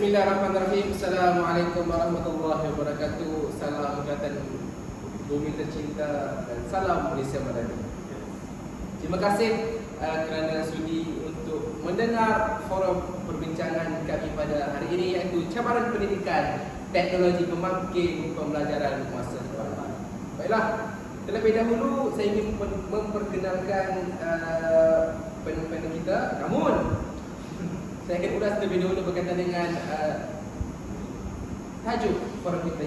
Bismillahirrahmanirrahim. Assalamualaikum warahmatullahi wabarakatuh. Salam Angkatan Bumi Tercinta dan salam Malaysia Madani. Terima kasih kerana sudi untuk mendengar forum perbincangan kami pada hari ini, iaitu cabaran pendidikan teknologi pembangkit pembelajaran masa depan. Baiklah, terlebih dahulu saya ingin memperkenalkan panel kita. Namun saya akan ulas terlebih dahulu berkaitan dengan tajuk forum kita,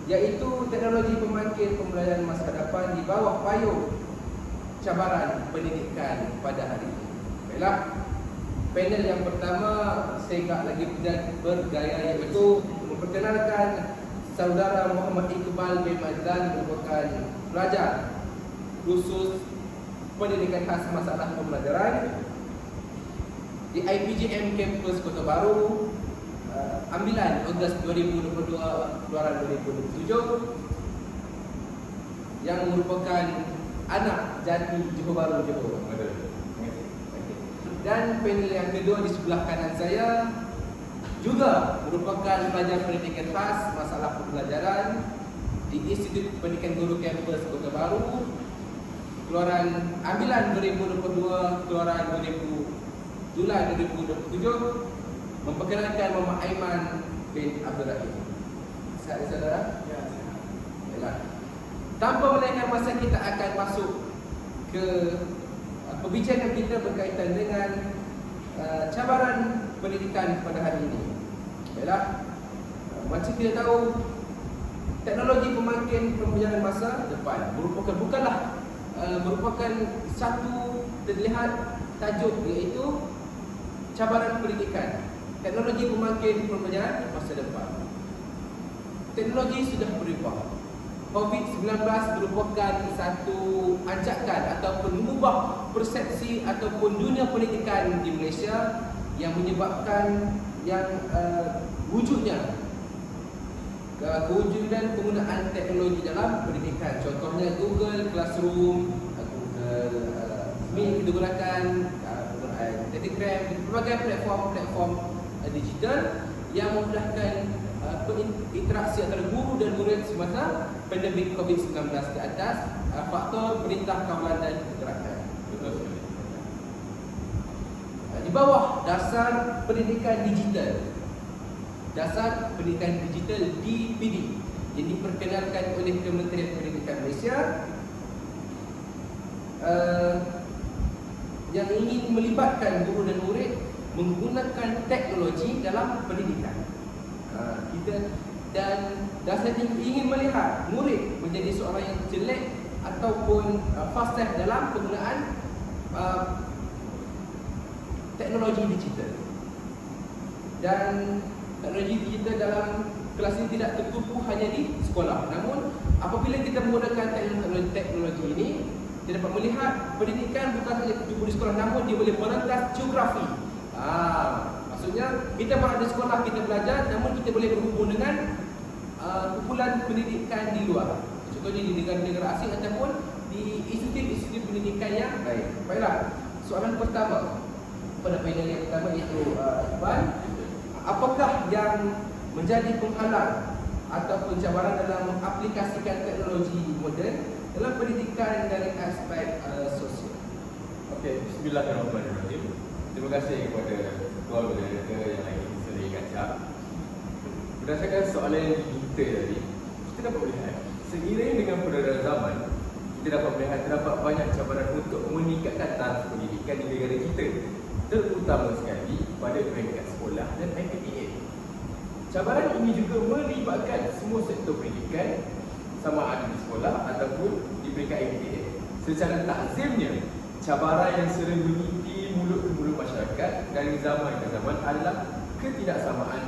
iaitu teknologi pembangkit pembelajaran masa depan di bawah payung cabaran pendidikan pada hari ini. Baiklah, panel yang pertama saya tak lagi bergaya, iaitu memperkenalkan saudara Muhammad Iqbal bin Mazlan, merupakan pelajar khusus pendidikan khas masalah pembelajaran di IPGM Kampus Kota Baru, ambilan Ogos 2022 keluaran 2027, yang merupakan anak jati Johor Bahru, Johor. Dan panel yang kedua di sebelah kanan saya juga merupakan pelajar pendidikan khas masalah pembelajaran di Institut Pendidikan Guru Kampus Kota Baru, keluaran ambilan 2022 keluaran 2000 Julai 2027, memperkenalkan Muhammad Aiman bin Abdul Rahim. Sihat saudara? Ya, sihat. Baiklah. Tanpa melengahkan masa, kita akan masuk ke perbincangan kita berkaitan dengan cabaran pendidikan pada hari ini. Baiklah. Macam kita tahu, teknologi pembangkit pembelajaran masa depan merupakan satu terlihat tajuk, iaitu cabaran pendidikan teknologi pembangkit pembelajaran masa depan. Teknologi sudah berubah. COVID-19 merupakan satu ancakan ataupun mengubah persepsi ataupun dunia pendidikan di Malaysia, yang menyebabkan wujudnya kewujudan penggunaan teknologi dalam pendidikan. Contohnya Google Classroom, Google Meet kita gunakan, Telegram, berbagai platform digital yang memudahkan interaksi antara guru dan murid semasa pandemik COVID-19 di atas faktor perintah kawalan dan pergerakan. Di bawah dasar pendidikan digital, DPD, yang diperkenalkan oleh Kementerian Pendidikan Malaysia, yang ingin melibatkan guru dan murid menggunakan teknologi dalam pendidikan. Saya ingin melihat murid menjadi seorang yang jelek ataupun fasih dalam penggunaan teknologi digital. Dan teknologi digital dalam kelas ini tidak tertumpu hanya di sekolah. Namun apabila kita menggunakan teknologi ini, kita dapat melihat pendidikan bukan saja tertumpu di sekolah, namun dia boleh merentas geografi. Maksudnya kita berada di sekolah, kita belajar, namun kita boleh berhubung dengan kumpulan pendidikan di luar. Contohnya di negara-negara asing ataupun di institut pendidikan yang lain. Baiklah, soalan pertama pada panel yang pertama, iaitu Iqbal, apakah yang menjadi penghalang ataupun cabaran dalam mengaplikasikan teknologi moden dalam pendidikan dari aspek sosial? Okey, bismillahirrahmanirrahim. Terima kasih kepada ketua moderator yang lain, Seri Kacap. Berdasarkan soalan yang kita tadi, kita dapat melihat seiring dengan peredaran zaman, kita dapat melihat terdapat banyak cabaran untuk meningkatkan taraf pendidikan di negara kita, terutama sekali pada peringkat sekolah dan IPTA. Cabaran ini juga melibatkan semua sektor pendidikan, sama ada di sekolah ataupun di peringkat IPTA. Secara takzimnya, cabaran yang sering meniti mulut ke mulut masyarakat dari zaman ke zaman adalah ketidaksamaan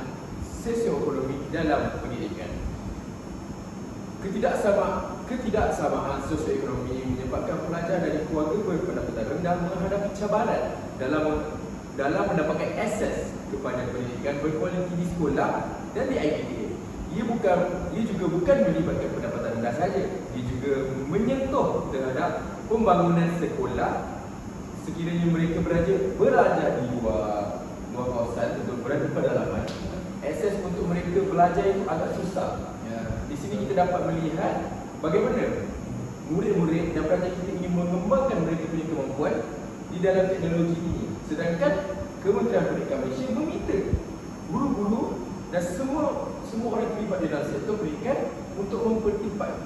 sosioekonomi dalam pendidikan. Ketidaksamaan sosioekonomi menyebabkan pelajar dari keluarga berpendapatan rendah menghadapi cabaran dalam mendapatkan akses kepada pendidikan berkualiti di sekolah dan di IPTA. Ia juga bukan melibatkan pendapatan rendah saja, ia juga menyentuh terhadap pembangunan sekolah sekiranya mereka berada di luar sebuah kawasan untuk berada pada pedalaman, akses untuk mereka belajar itu agak susah. Di sini kita dapat melihat bagaimana murid-murid dan pelajar kita ingin mengembangkan mereka punya kemampuan di dalam teknologi ini. Sedangkan Kementerian Pendidikan Malaysia meminta guru-guru dan semua orang terlibat di dalam sektor pendidikan untuk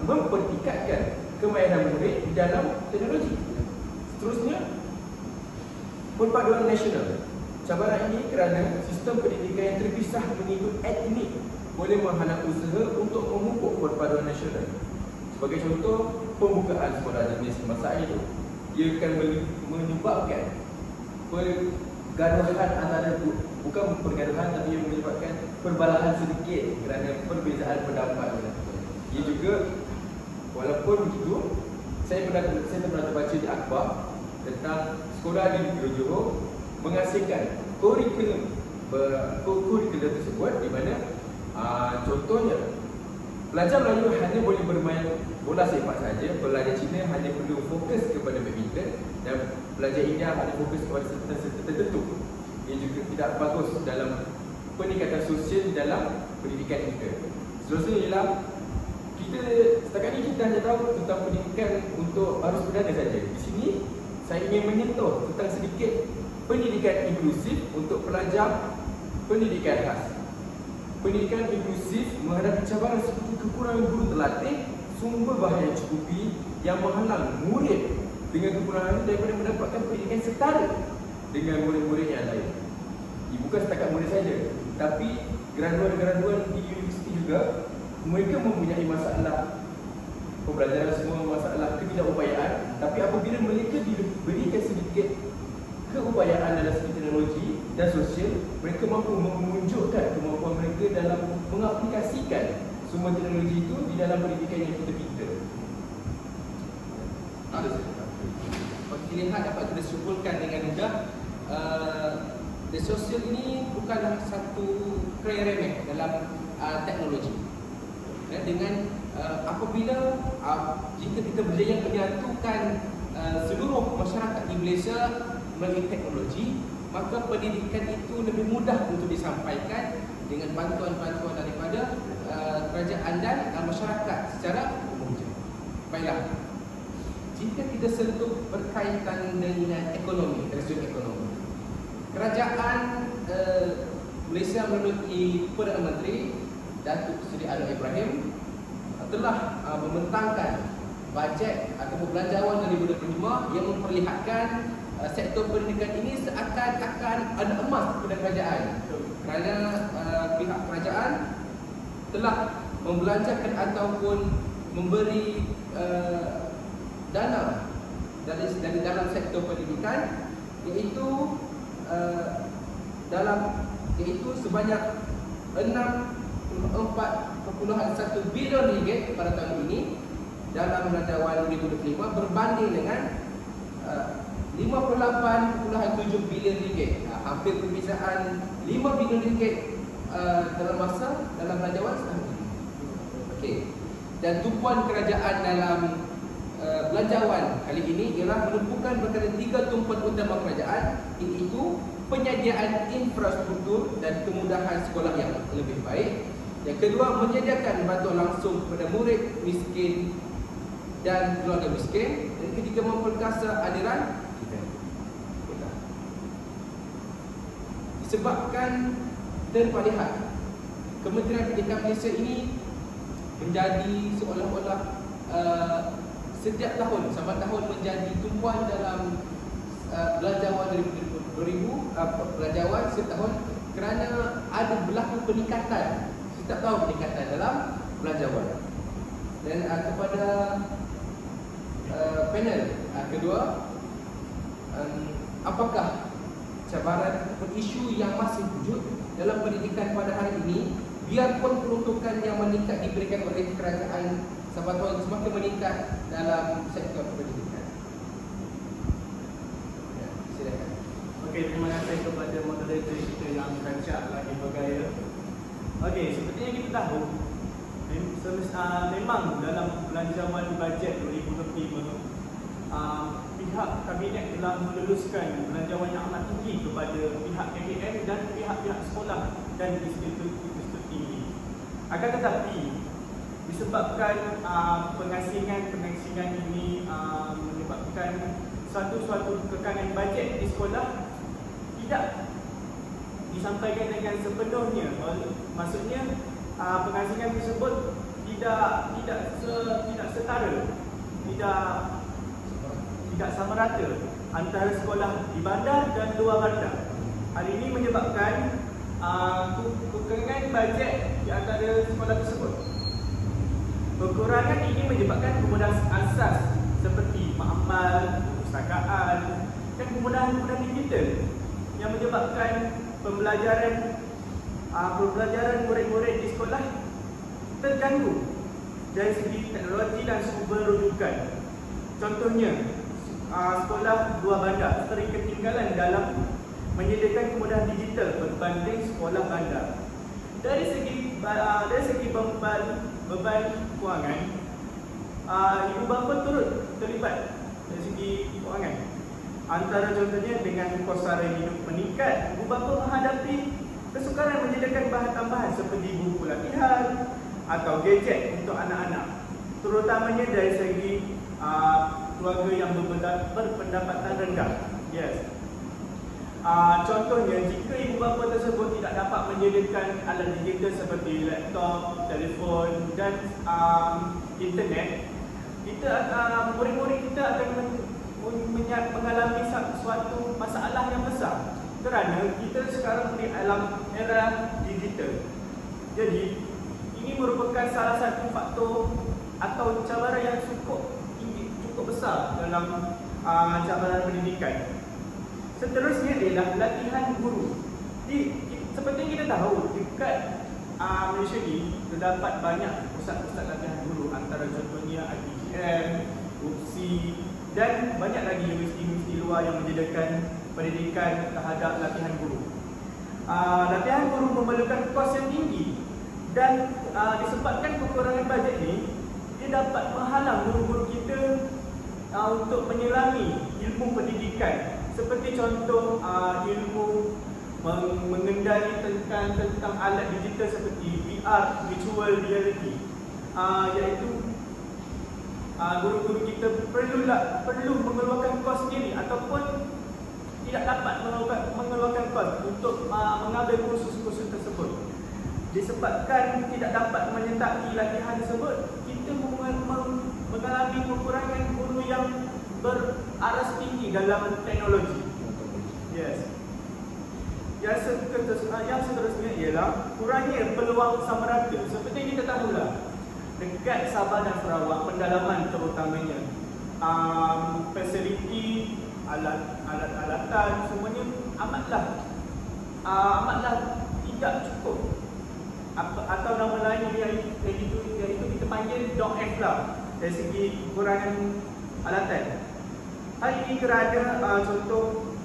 mempertingkatkan kemahiran murid di dalam teknologi. Seterusnya, perpaduan nasional. Cabaran ini kerana sistem pendidikan yang terpisah mengikut etnik boleh menghalang usaha untuk memupuk perpaduan nasional. Sebagai contoh, pembukaan sekolah jenis masa itu, ia akan menyebabkan pergaduhan antara, bukan pergaduhan tapi ia menyebabkan perbalahan sedikit kerana perbezaan pendapat. Ia juga, walaupun begitu, saya pernah terbaca di akhbar tentang sekolah di Johor menghasilkan kurikulum tersebut di mana contohnya pelajar Melayu hanya boleh bermain bola sepak saja, pelajar Cina hanya perlu fokus kepada badminton dan pelajar India hanya fokus kepada serta tertentu. Ia juga tidak bagus dalam peningkatan sosial dalam pendidikan kita. Seterusnya ialah setakat ini kita hanya tahu tentang pendidikan untuk arus perdana saja. Di sini saya ingin menyentuh tentang sedikit pendidikan inklusif untuk pelajar pendidikan khas. Pendidikan inklusif menghadapi cabaran seperti kekurangan guru terlatih, sumber bahan yang cukupi yang menghalang murid dengan kekurangan daripada mendapatkan pendidikan setara dengan murid-murid yang lain. Bukan setakat murid saja, tapi graduan-graduan di universiti juga, mereka mempunyai masalah pembelajaran, semua masalah ketidakupayaan. Tapi apabila mereka diberikan sedikit keupayaan dalam segi teknologi dan sosial, mereka mampu menunjukkan kemampuan mereka dalam mengaplikasikan semua teknologi itu di dalam pendidikan yang kita pinta. Lihat dapat kita simpulkan dengan mudah, sosial ini bukanlah satu perkara remeh dalam teknologi. Dengan apabila jika kita berjaya menyatukan seluruh masyarakat di Malaysia melalui teknologi, maka pendidikan itu lebih mudah untuk disampaikan dengan bantuan-bantuan daripada kerajaan dan masyarakat secara umum. Baiklah, jika kita sentuh berkaitan dengan ekonomi, dari segi ekonomi, kerajaan Malaysia melalui Perdana Menteri Datuk Seri Anwar Ibrahim telah membentangkan bajet atau belanjawan 2025 yang memperlihatkan sektor pendidikan ini seakan-akan ada emas kepada kerajaan, kerana pihak kerajaan telah membelanjakan ataupun memberi dana dari dalam sektor pendidikan, iaitu sebanyak 64.1 bilion ringgit pada tahun ini dalam belanjawan 2025 berbanding dengan 58.7 bilion ringgit. Hampir perbezaan 5 bilion ringgit dalam belanjawan setahun ini. Okey. Dan tumpuan kerajaan dalam belanjawan kali ini ialah menumpukan berkala 3 tumpuan utama kerajaan, iaitu penyediaan infrastruktur dan kemudahan sekolah yang lebih baik. Yang kedua, menyediakan bantuan langsung kepada murid miskin dan keluarga miskin. Dan ketiga, memperkasa aliran kita. Disebabkan terpalihat Kementerian Pendidikan Malaysia ini menjadi seolah-olah setiap tahun sampai tahun menjadi tumpuan dalam belanjawan 2000 belanjawan setahun, kerana ada berlaku peningkatan setiap tahun, peningkatan dalam belanjawan. Dan kepada panel kedua, apakah cabaran ataupun isu yang masih wujud dalam pendidikan pada hari ini, biarpun peruntukan yang meningkat diberikan oleh kerajaan sampai tahun semakin meningkat dalam sektor pendidikan? Ya, silakan. Okey, terima kasih kepada moderator kita yang rancak lagi bergaya. Okey, seperti yang kita tahu, memang dalam belanjawan bajet 2025, pihak kabinet telah meluluskan belanjawan yang amat tinggi kepada pihak KPM dan pihak-pihak sekolah dan institut tinggi. Akan tetapi disebabkan pengasingan ini menyebabkan suatu kekangan bajet di sekolah tidak disampaikan dengan sepenuhnya. Maksudnya pengasingan tersebut tidak setara, tidak sama rata antara sekolah di bandar dan luar bandar. Hal ini menyebabkan kekurangan bajet di antara sekolah tersebut. Kekurangan ini menyebabkan kemudahan asas seperti makmal, perpustakaan dan kemudahan digital yang menyebabkan pembelajaran murid-murid di sekolah terganggu dari segi teknologi dan sumber rujukan. Contohnya, sekolah luar bandar sering ketinggalan dalam menyediakan kemudahan digital berbanding sekolah bandar. Dari segi beban kewangan, ibu bapa turut terlibat dari segi kewangan. Antara contohnya dengan kos sara hidup meningkat, ibu bapa menghadapi kesukaran menyediakan bahan tambahan seperti buku latihan atau gadget untuk anak-anak, terutamanya dari segi keluarga yang berpendapatan rendah. Yes. Contohnya, jika ibu bapa tersebut tidak dapat menyediakan alat digital seperti laptop, telefon dan internet, murid-murid kita akan mengalami suatu masalah yang besar kerana kita sekarang di alam era digital. Jadi, ini merupakan salah satu faktor atau cabaran yang cukup besar dalam cabaran pendidikan. Seterusnya ialah latihan guru. Seperti yang kita tahu, dekat Malaysia ni terdapat banyak pusat-pusat latihan guru, antara contohnya IPGM, UPSI dan banyak lagi universiti-universiti luar yang menyediakan pendidikan terhadap latihan guru. Latihan guru memerlukan kos yang tinggi dan disebabkan kekurangan bajet ni, dia dapat menghalang guru-guru kita untuk menyelami ilmu pendidikan, seperti contoh ilmu mengendali tentang alat digital seperti VR, virtual reality, iaitu guru-guru kita perlu mengeluarkan kos sendiri ataupun tidak dapat mengeluarkan kos untuk mengambil kursus-kursus tersebut. Disebabkan tidak dapat menyertai latihan tersebut, kita mengalami kekurangan guru yang beraras tinggi dalam teknologi. Yes. Yang seterusnya ialah kurangnya peluang sama rata. Seperti yang kita tahulah, dekat Sabah dan Sarawak, pendalaman terutamanya, fasiliti, alatan, semuanya amatlah tidak cukup. Atau nama lain iaitu kita panggil DOF lah, dari segi kekurangan alatan. Hal ini kerana contoh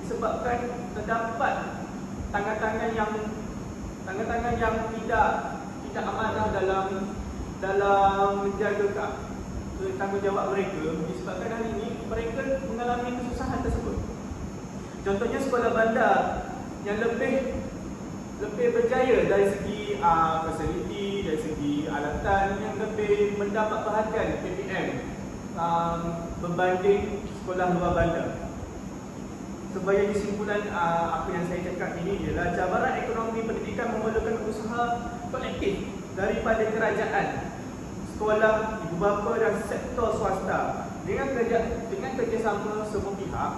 disebabkan terdapat tangan-tangan yang tidak amanah dalam menjaga tanggungjawab mereka. Disebabkan hal ini, mereka mengalami kesusahan tersebut. Contohnya sekolah bandar yang lebih berjaya dari segi fasiliti, dari segi alatan, yang lebih mendapat perhatian PPM berbanding sekolah luar bandar. Sebagai kesimpulan, apa yang saya cakap ini ialah cabaran ekonomi pendidikan memerlukan usaha kolektif daripada kerajaan, sekolah, ibu bapa dan sektor swasta. Dengan kerjasama semua pihak,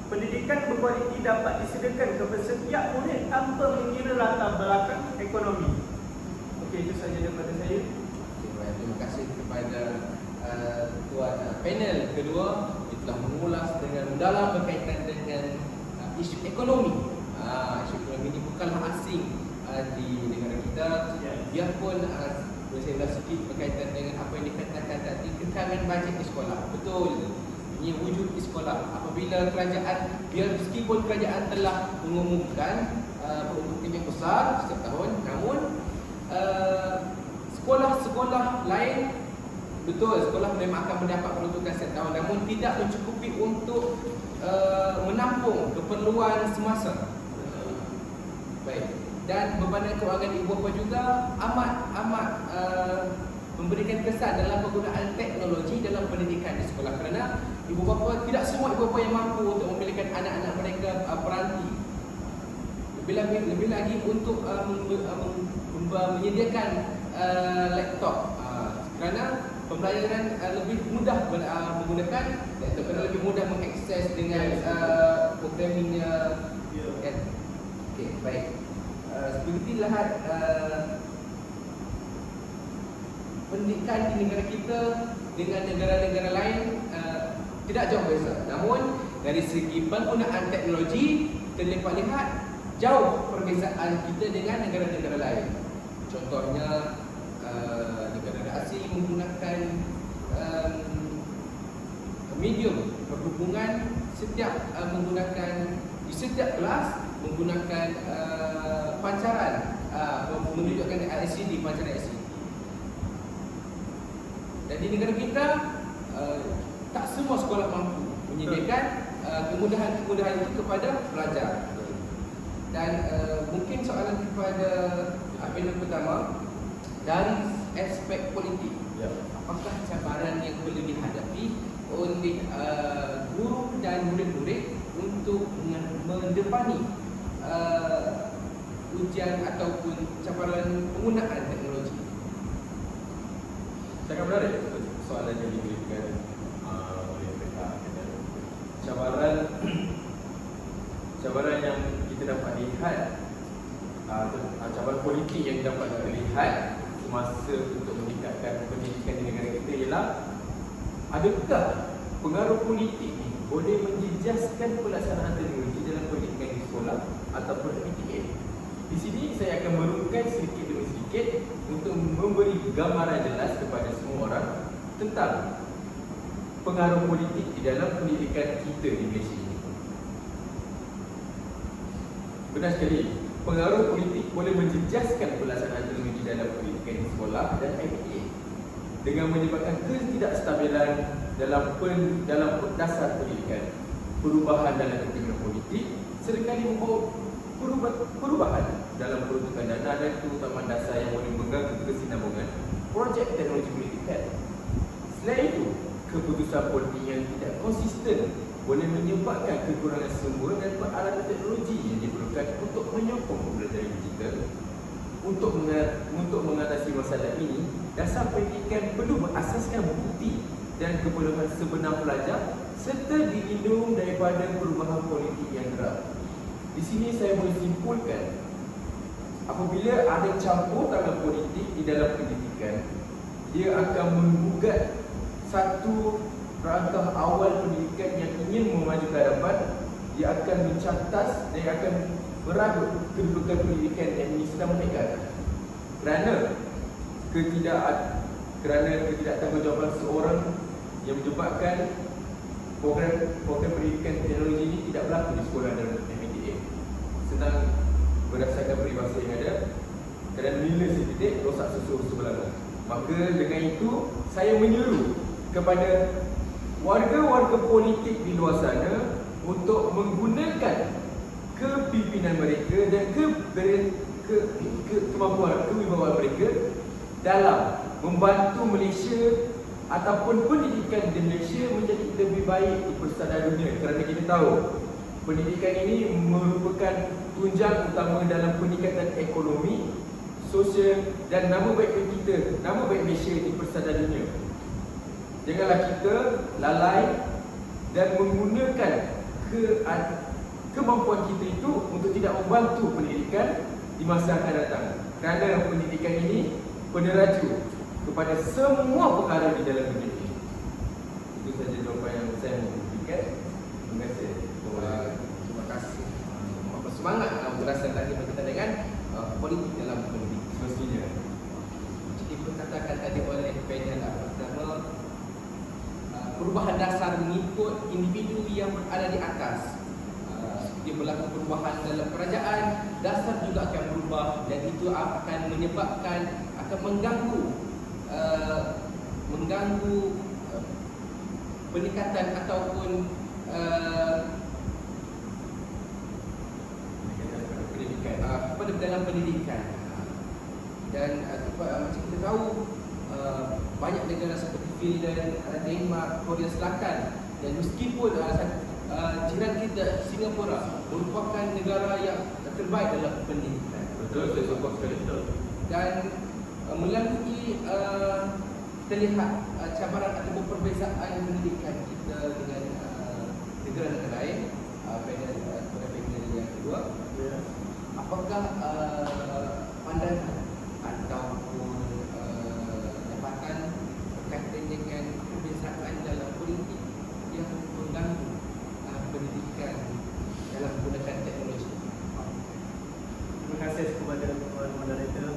pendidikan berkualiti dapat disediakan kepada setiap murid tanpa mengira latar belakang ekonomi. Okey, itu sahaja daripada saya. Terima kasih kepada tuan panel kedua, yang telah mengulas dengan mendalam berkaitan dengan isu ekonomi. Isu ekonomi ini bukanlah asing di negara kita. Biarpun saya dah sikit berkaitan dengan apa yang dikatakan tadi, kekangan bajet di sekolah. Betul, ini wujud di sekolah. Apabila kerajaan, meskipun kerajaan telah mengumumkan peruntukan yang besar setiap tahun, namun sekolah-sekolah lain betul, sekolah memang akan mendapat peruntukan setiap tahun, namun tidak mencukupi untuk menampung keperluan semasa. Baik. Dan bebanan kewangan ibu bapa juga amat memberikan kesan dalam penggunaan teknologi dalam pendidikan di sekolah, kerana ibu bapa, tidak semua ibu bapa yang mampu untuk membelikan anak-anak mereka peranti. Lebih lagi untuk menyediakan laptop, kerana pembelajaran lebih mudah menggunakan laptop, kerana lebih mudah mengakses dengan programmingnya. Kan? Okey, baik. Seperti lihat pendidikan di negara kita dengan negara-negara lain tidak jauh beza. Namun dari segi penggunaan teknologi terdapat lihat jauh perbezaan kita dengan negara-negara lain. Contohnya negara asing menggunakan medium perhubungan di setiap kelas menggunakan pancaran menunjukkan LCD, pancaran LCD. Dan di negara kita tak semua sekolah mampu menyediakan kemudahan itu kepada pelajar. Dan mungkin soalan kepada panel pertama, dari aspek politik, apakah cabaran yang perlu dihadapi oleh guru dan murid-murid untuk mendepani ujian ataupun cabaran penggunaan teknologi? Sangat menarik soalan yang diberikan oleh mereka. Cabaran yang kita dapat lihat, cabaran politik yang dapat kita lihat semasa untuk meningkatkan pendidikan di negara kita ialah, adakah pengaruh politik ni boleh menjejaskan pelaksanaan teknologi dalam pendidikan di sekolah ataupun PTA? Di sini saya akan merungkai sedikit demi sedikit untuk memberi gambaran jelas kepada semua orang tentang pengaruh politik di dalam pendidikan kita di Malaysia ini. Benar sekali, pengaruh politik boleh menjejaskan pelaksanaan teknologi dalam pendidikan di sekolah dan PTA dengan menyebabkan ketidakstabilan dalam dasar pendidikan, perubahan dalam kepimpinan politik, serta membawa perubahan dalam peruntukan dana dan keutamaan dasar yang boleh mengganggu kesinambungan projek teknologi pendidikan. Selain itu, keputusan politik yang tidak konsisten boleh menyebabkan kekurangan sumber dan peralatan teknologi yang diperlukan untuk menyokong pembelajaran digital. Untuk mengatasi masalah ini, dasar pendidikan perlu berasaskan bukti dan keperluan sebenar pelajar serta dilindung daripada perubahan politik yang kerap. Di sini saya boleh simpulkan, apabila ada campur tangan politik di dalam pendidikan, dia akan menggugat satu rangkaian awal pendidikan yang ingin memajukan hadapan. Dia akan mencatat dan dia akan merabut kedudukan pendidikan yang ini sedang meningkat. Kerana ketidaktanggungjawab seorang yang menyebabkan program pendidikan teknologi ini tidak berlaku di sekolah dan MPTA. Senang berdasarkan peribahasa yang ada, kerana nilai setitik rosak susu sebelanga. Maka dengan itu saya menyeru kepada warga-warga politik di luar sana untuk menggunakan kepimpinan mereka dan kemampuan kewibawaan mereka dalam membantu Malaysia ataupun pendidikan di Malaysia menjadi lebih baik di persada dunia. Kerana kita tahu pendidikan ini merupakan tunjang utama dalam peningkatan ekonomi, sosial dan nama baik kita, nama baik Malaysia di persada dunia. Janganlah kita lalai dan menggunakan kemampuan kita itu untuk tidak membantu pendidikan di masa akan datang. Kerana pendidikan ini peneraju kepada semua perkara di dalam dunia ini. Itu saja jawapan yang saya mau berikan. Terima kasih. Terima kasih. Semangat berdasarkan tadi berkaitan dengan politik dalam pendidikan. Semestinya. Jadi perkatakan tadi oleh panel pertama, perubahan dasar mengikut individu yang berada di atas. Dia berlaku perubahan dalam kerajaan, dasar juga akan berubah dan itu akan menyebabkan, akan mengganggu mengganggu peningkatan ataupun pendidikan. pada dalam pendidikan. Dan macam kita tahu banyak negara seperti Finland, Denmark, Korea Selatan, dan meskipun jiran kita Singapura merupakan negara yang terbaik dalam pendidikan. Betul, saya sokong sekali. Dan melalui kita lihat cabaran ataupun perbezaan pendidikan kita dengan negara-negara lain, panel yang kedua, apakah pandangan ataupun dapatan berkaitan dengan perbezaan dalam politik yang mengganggu pendidikan dalam menggunakan teknologi? Terima kasih kepada Tuan Moderator.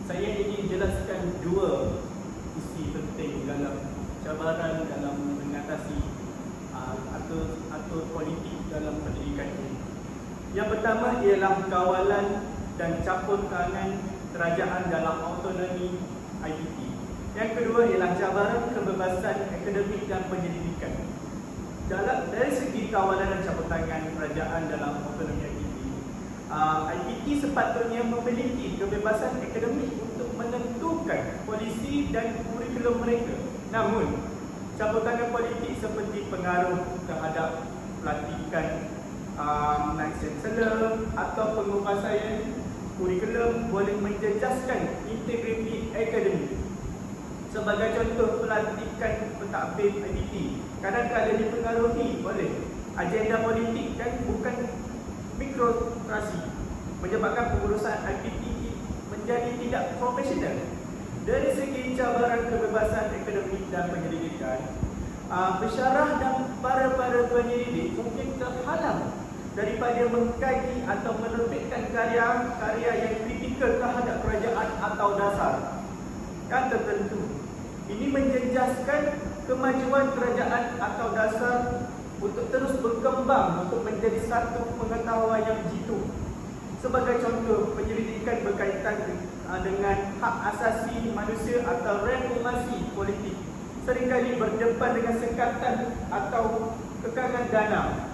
Saya ingin jelaskan dua isi penting dalam cabaran dalam mengatasi atur politik dalam pendidikan ini. Yang pertama ialah kawalan dan campur tangan kerajaan dalam autonomi IPT. Yang kedua ialah cabaran kebebasan akademik dan penyelidikan. Dari segi kawalan dan campur tangan kerajaan dalam autonomi IPT, IPT sepatutnya memiliki kebebasan akademik untuk menentukan polisi dan kurikulum mereka. Namun, campur tangan politik seperti pengaruh terhadap pelatihan naik chancellor atau penguasaan kurikulum boleh menjejaskan integriti akademik. Sebagai contoh, pelatihan pentadbir IPT kadang-kadang dipengaruhi oleh agenda politik dan bukan mikrokrasi, menyebabkan pengurusan IPT menjadi tidak profesional. Dari segi cabaran kebebasan akademik dan penyelidikan, pensyarah dan para penyelidik mungkin terhalang daripada mengkaji atau menerbitkan karya-karya yang kritikal terhadap kerajaan atau dasar yang tertentu. Ini menjejaskan kemajuan kerajaan atau dasar untuk terus berkembang untuk menjadi satu pengetahuan yang jitu. Sebagai contoh, penyelidikan berkaitan dengan hak asasi manusia atau reformasi politik seringkali berdepan dengan sekatan atau kekangan dana.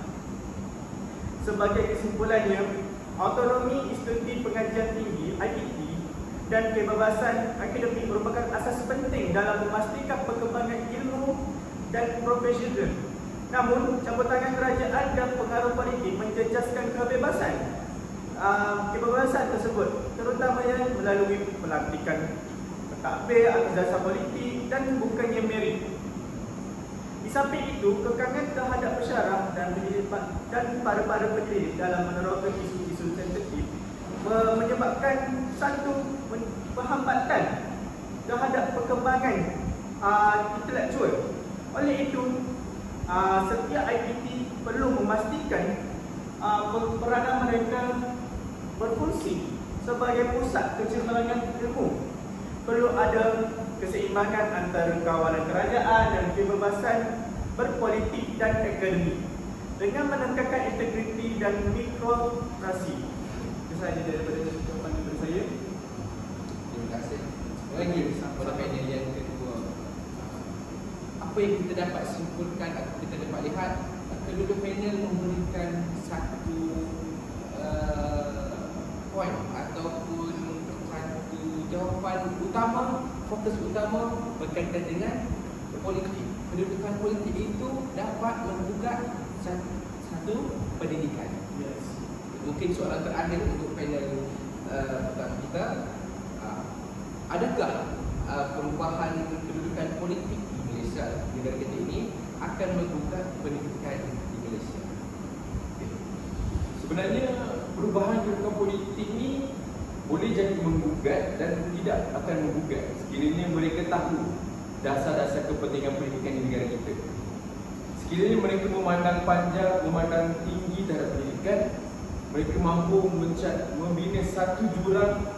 Sebagai kesimpulannya, autonomi institusi pengajian tinggi IPT dan kebebasan akademik merupakan asas penting dalam memastikan perkembangan ilmu dan profesional. Namun, campur tangan kerajaan dan pengaruh politik menjejaskan kebebasan tersebut, terutamanya melalui pelantikan pentadbir atas dasar politik dan bukannya merit. Di samping itu, kekangan terhadap pensyarah dan para penyelidik dalam meneroka isu-isu sensitif menyebabkan satu penghambatan terhadap perkembangan intelektual. Oleh itu, setiap IPT perlu memastikan peranan mereka berfungsi sebagai pusat kecerdasan ilmu. Perlu ada keseimbangan antara kawalan kerajaan dan kebebasan berpolitik dan akademik dengan menekankan integriti dan mikrokrasi. Itu sahaja daripada jawapan dari saya. Terima kasih. Lagi pada panel yang kedua, apa yang kita dapat simpulkan atau kita dapat lihat, kedua panel memberikan satu poin ataupun satu jawapan utama, fokus utama berkaitan dengan politik. Pendudukan politik itu dapat membuka satu pendidikan. Yes. Mungkin soalan terakhir untuk panel pertama kita, adakah perubahan kedudukan politik di Malaysia, negara kita ini, akan membuka pendidikan di Malaysia? Sebenarnya perubahan kedudukan politik ni boleh jadi menggugat dan tidak akan menggugat sekiranya mereka tahu dasar-dasar kepentingan pendidikan di negara kita. Sekiranya mereka memandang panjang, memandang tinggi terhadap pendidikan, mereka mampu membina satu jurang,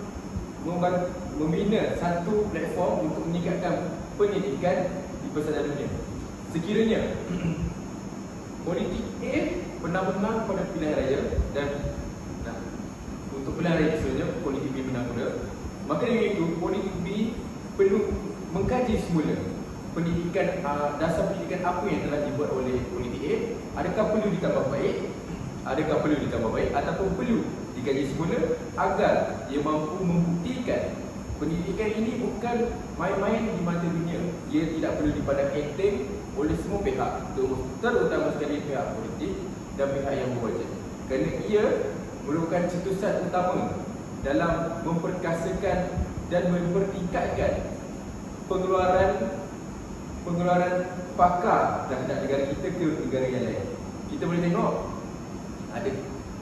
membina satu platform untuk meningkatkan pendidikan di pesisir dunia. Sekiranya politik A pernah menang pada pilihan raya dan untuk pilihan raya sebenarnya politik B menang pula, maka dengan itu politik B perlu mengkaji semula pendidikan, dasar pendidikan apa yang telah dibuat oleh PTA, adakah perlu ditambah baik, ataupun perlu dikaji semula agar ia mampu membuktikan pendidikan ini bukan main-main di mata dunia. Ia tidak perlu dipandang enteng oleh semua pihak, terutama sekali pihak politik dan pihak yang berwajib, kerana ia merupakan cetusan utama dalam memperkasakan dan mempertingkatkan pengeluaran pakar terhadap negara kita ke negara yang lain. Kita boleh tengok ada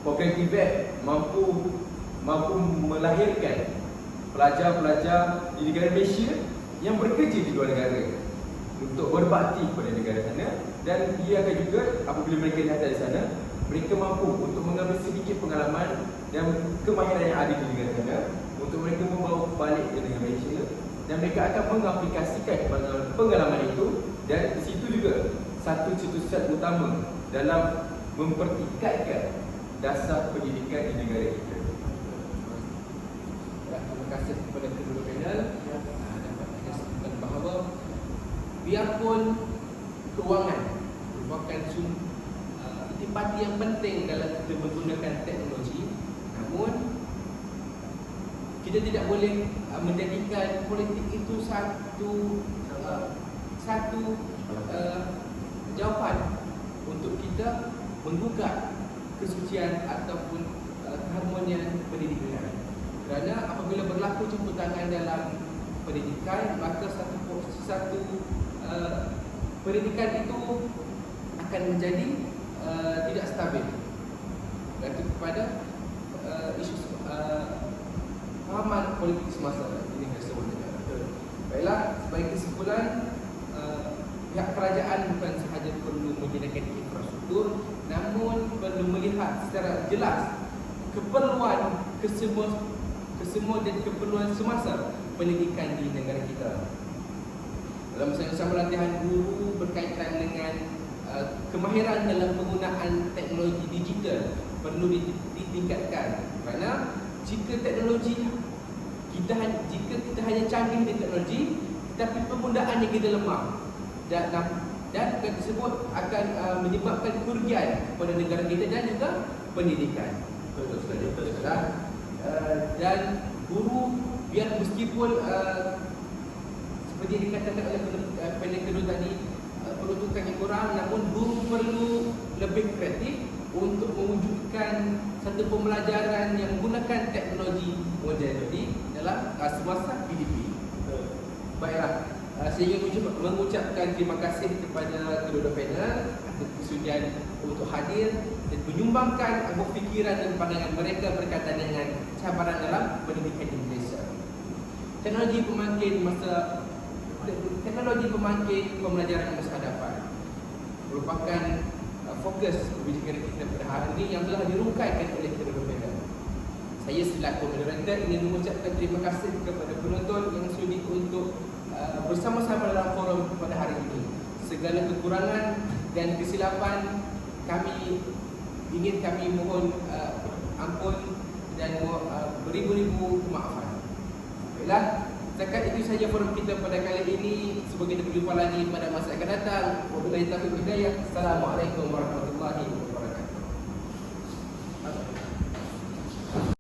program TVET mampu melahirkan pelajar-pelajar di negara Malaysia yang bekerja di luar negara untuk berbakti kepada negara sana, dan ia akan juga apabila mereka datang di sana, mereka mampu untuk mengambil sedikit pengalaman dan kemahiran yang ada di negara sana untuk mereka membawa balik ke negara Malaysia, dan mereka akan mengaplikasikan pengalaman itu, dan di situ juga satu cetusan utama dalam mempertingkatkan dasar pendidikan di negara kita. Terima kasih kepada kedua panel. Dapat menyatakan bahawa biarpun kewangan merupakan intipati yang penting dalam kita menggunakan teknologi, namun kita tidak boleh menjadikan politik itu satu jawapan untuk kita menggugat kesucian ataupun keharmonian pendidikan. Kerana apabila berlaku campur tangan dalam pendidikan, maka satu pendidikan itu akan menjadi tidak stabil. Bergantung kepada isu fahaman politik semasa ini sebuah negara. Baiklah, sebagai kesimpulan, pihak kerajaan bukan sahaja perlu menyediakan infrastruktur, namun perlu melihat secara jelas keperluan kesemua dan keperluan semasa pendidikan di negara kita. Dalam sama latihan guru berkaitan dengan kemahiran dalam penggunaan teknologi digital perlu ditingkatkan, kerana jika kita hanya canggih di teknologi tetapi penggunaannya kita lemah, dan tersebut akan menyebabkan kerugian kepada negara kita dan juga pendidikan. Dan guru, biar meskipun seperti yang dikatakan oleh panel kedua tadi, peruntukannya kurang, namun guru perlu lebih kreatif untuk mewujudkan satu pembelajaran yang menggunakan teknologi moden dalam semasa PDP. Baiklah, saya ingin mengucapkan terima kasih kepada kedua panel atas kesudian untuk hadir dan menyumbangkan fikiran dan pandangan mereka berkaitan dengan cabaran dalam pendidikan di Malaysia. Teknologi pemangkit pembelajaran masa hadapan merupakan fokus kebijakan kita pada hari ini yang telah dirungkaikan oleh kedua panel. Saya selaku moderator ingin mengucapkan terima kasih kepada penonton yang sudi untuk bersama-sama dalam forum pada hari ini. Segala kekurangan dan kesilapan kami mohon ampun dan beribu-ribu kemaafan. Baiklah, setakat itu saja forum kita pada kali ini. Semoga kita berjumpa lagi pada masa akan datang. Wabillahi taufiq wal hidayah. Assalamualaikum warahmatullahi wabarakatuh.